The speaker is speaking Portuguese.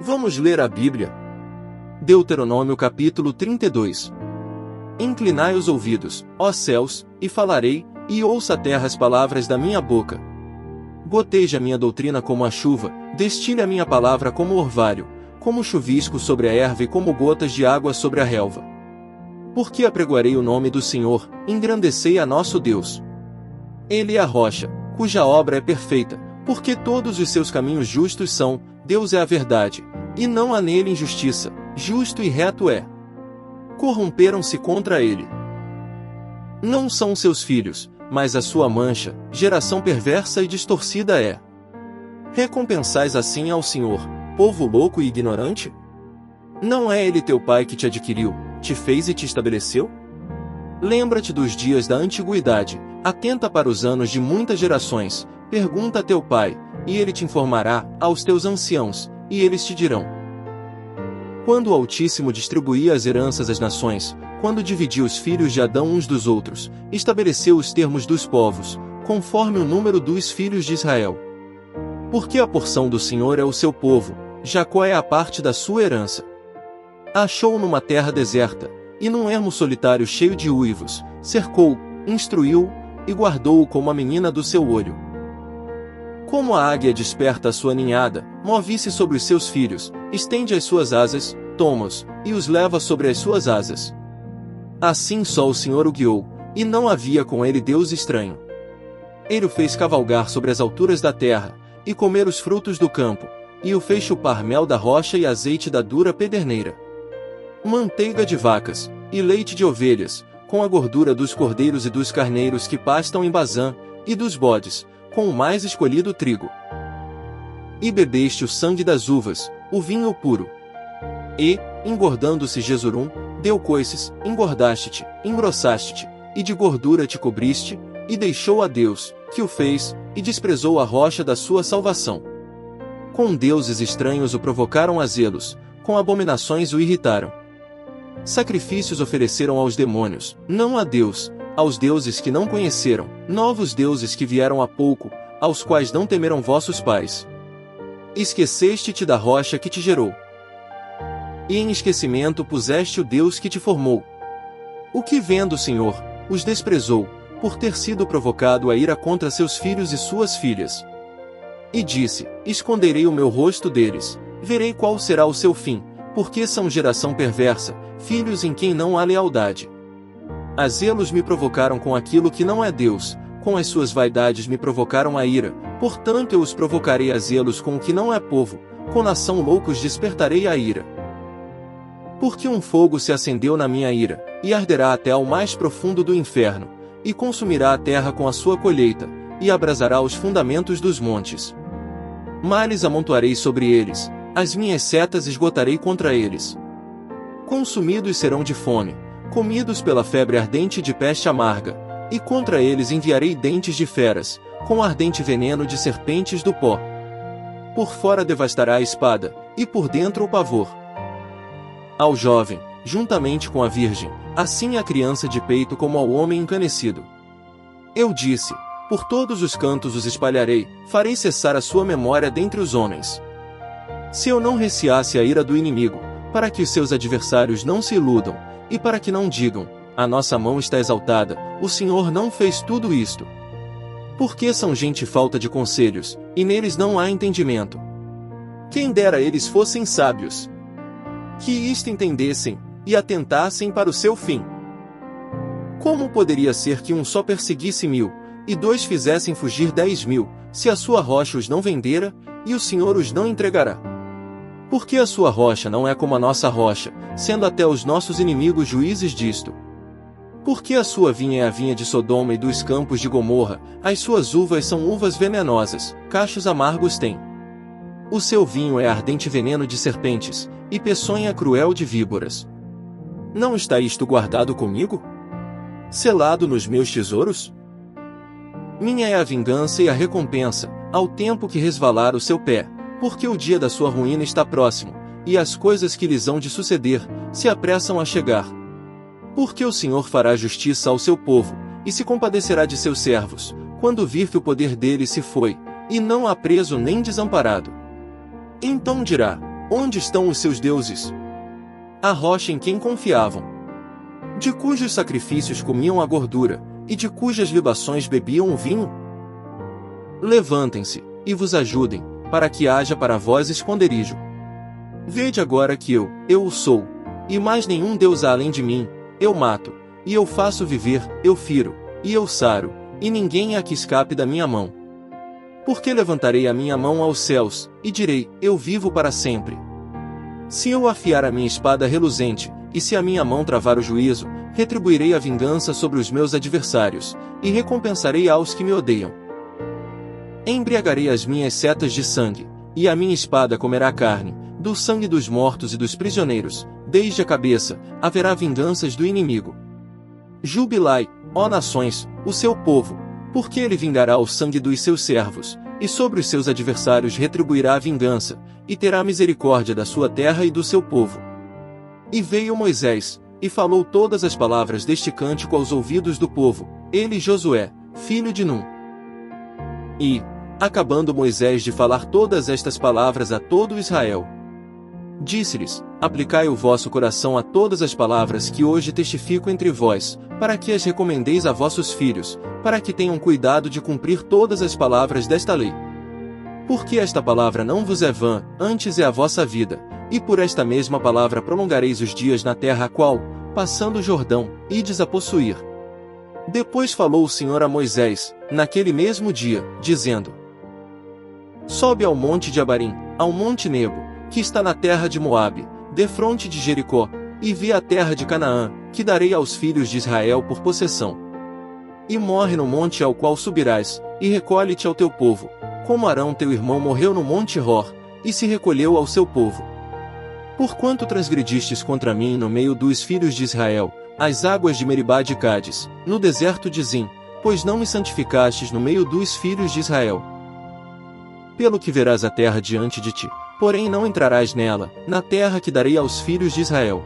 Vamos ler a Bíblia. Deuteronômio capítulo 32. Inclinai os ouvidos, ó céus, e falarei, e ouça a terra as palavras da minha boca. Goteje a minha doutrina como a chuva, destile a minha palavra como orvalho, como chuvisco sobre a erva e como gotas de água sobre a relva. Porque apregoarei o nome do Senhor, engrandecei a nosso Deus. Ele é a rocha, cuja obra é perfeita, porque todos os seus caminhos justos são, Deus é a verdade, e não há nele injustiça, justo e reto é. Corromperam-se contra ele. Não são seus filhos, mas a sua mancha, geração perversa e distorcida é. Recompensais assim ao Senhor, povo louco e ignorante? Não é ele teu pai que te adquiriu, te fez e te estabeleceu? Lembra-te dos dias da antiguidade, atenta para os anos de muitas gerações, pergunta a teu pai, e ele te informará, aos teus anciãos, e eles te dirão. Quando o Altíssimo distribuía as heranças às nações, quando dividia os filhos de Adão uns dos outros, estabeleceu os termos dos povos, conforme o número dos filhos de Israel. Porque a porção do Senhor é o seu povo, Jacó é a parte da sua herança. Achou-o numa terra deserta, e num ermo solitário cheio de uivos, cercou-o, instruiu-o, e guardou-o como a menina do seu olho. Como a águia desperta a sua ninhada, move-se sobre os seus filhos, estende as suas asas, toma-os, e os leva sobre as suas asas. Assim só o Senhor o guiou, e não havia com ele Deus estranho. Ele o fez cavalgar sobre as alturas da terra, e comer os frutos do campo, e o fez chupar mel da rocha e azeite da dura pederneira. Manteiga de vacas, e leite de ovelhas, com a gordura dos cordeiros e dos carneiros que pastam em Bazã, e dos bodes, com o mais escolhido trigo. E bebeste o sangue das uvas, o vinho puro. E, engordando-se Jesurum, deu coices, engordaste-te, engrossaste-te, e de gordura te cobriste, e deixou a Deus, que o fez, e desprezou a rocha da sua salvação. Com deuses estranhos o provocaram a zelos, com abominações o irritaram. Sacrifícios ofereceram aos demônios, não a Deus, aos deuses que não conheceram, novos deuses que vieram há pouco, aos quais não temeram vossos pais. Esqueceste-te da rocha que te gerou. E em esquecimento puseste o Deus que te formou. O que vendo o Senhor, os desprezou, por ter sido provocado a ira contra seus filhos e suas filhas. E disse, esconderei o meu rosto deles, verei qual será o seu fim, porque são geração perversa, filhos em quem não há lealdade. A zelos me provocaram com aquilo que não é Deus, com as suas vaidades me provocaram a ira, portanto eu os provocarei a zelos com o que não é povo, com nação loucos despertarei a ira. Porque um fogo se acendeu na minha ira, e arderá até ao mais profundo do inferno, e consumirá a terra com a sua colheita, e abrasará os fundamentos dos montes. Males amontoarei sobre eles, as minhas setas esgotarei contra eles. Consumidos serão de fome, comidos pela febre ardente de peste amarga, e contra eles enviarei dentes de feras, com ardente veneno de serpentes do pó. Por fora devastará a espada, e por dentro o pavor. Ao jovem, juntamente com a virgem, assim à criança de peito como ao homem encanecido. Eu disse, por todos os cantos os espalharei, farei cessar a sua memória dentre os homens. Se eu não receasse a ira do inimigo, para que os seus adversários não se iludam, e para que não digam, a nossa mão está exaltada, o Senhor não fez tudo isto. Porque são gente falta de conselhos, e neles não há entendimento. Quem dera eles fossem sábios, que isto entendessem, e atentassem para o seu fim. Como poderia ser que um só perseguisse 1000, e 2 fizessem fugir 10.000, se a sua rocha os não vendera, e o Senhor os não entregará? Porque a sua rocha não é como a nossa rocha, sendo até os nossos inimigos juízes disto. Porque a sua vinha é a vinha de Sodoma e dos campos de Gomorra, as suas uvas são uvas venenosas, cachos amargos tem. O seu vinho é ardente veneno de serpentes, e peçonha cruel de víboras. Não está isto guardado comigo? Selado nos meus tesouros? Minha é a vingança e a recompensa, ao tempo que resvalar o seu pé, porque o dia da sua ruína está próximo, e as coisas que lhes hão de suceder, se apressam a chegar. Porque o Senhor fará justiça ao seu povo, e se compadecerá de seus servos, quando vir que o poder dele se foi, e não há preso nem desamparado. Então dirá, Onde estão os seus deuses? A rocha em quem confiavam, de cujos sacrifícios comiam a gordura, e de cujas libações bebiam o vinho? Levantem-se, e vos ajudem, para que haja para vós esconderijo. Vede agora que eu o sou, e mais nenhum Deus há além de mim. Eu mato, e eu faço viver, eu firo, e eu saro, e ninguém há que escape da minha mão. Porque levantarei a minha mão aos céus, e direi, eu vivo para sempre. Se eu afiar a minha espada reluzente, e se a minha mão travar o juízo, retribuirei a vingança sobre os meus adversários, e recompensarei aos que me odeiam. Embriagarei as minhas setas de sangue, e a minha espada comerá carne, do sangue dos mortos e dos prisioneiros, desde a cabeça, haverá vinganças do inimigo. Jubilai, ó nações, o seu povo, porque ele vingará o sangue dos seus servos, e sobre os seus adversários retribuirá a vingança, e terá misericórdia da sua terra e do seu povo. E veio Moisés, e falou todas as palavras deste cântico aos ouvidos do povo, ele e Josué, filho de Num. E, acabando Moisés de falar todas estas palavras a todo Israel, disse-lhes, aplicai o vosso coração a todas as palavras que hoje testifico entre vós, para que as recomendeis a vossos filhos, para que tenham cuidado de cumprir todas as palavras desta lei. Porque esta palavra não vos é vã, antes é a vossa vida, e por esta mesma palavra prolongareis os dias na terra a qual, passando o Jordão, ides a possuir. Depois falou o Senhor a Moisés, naquele mesmo dia, dizendo: Sobe ao monte de Abarim, ao monte Nebo, que está na terra de Moabe, defronte de Jericó, e vê a terra de Canaã, que darei aos filhos de Israel por possessão. E morre no monte ao qual subirás, e recolhe-te ao teu povo, como Arão teu irmão morreu no monte Hor, e se recolheu ao seu povo. Porquanto transgredistes contra mim no meio dos filhos de Israel, as águas de Meribá de Cádiz, no deserto de Zim, pois não me santificastes no meio dos filhos de Israel. Pelo que verás a terra diante de ti, porém não entrarás nela, na terra que darei aos filhos de Israel.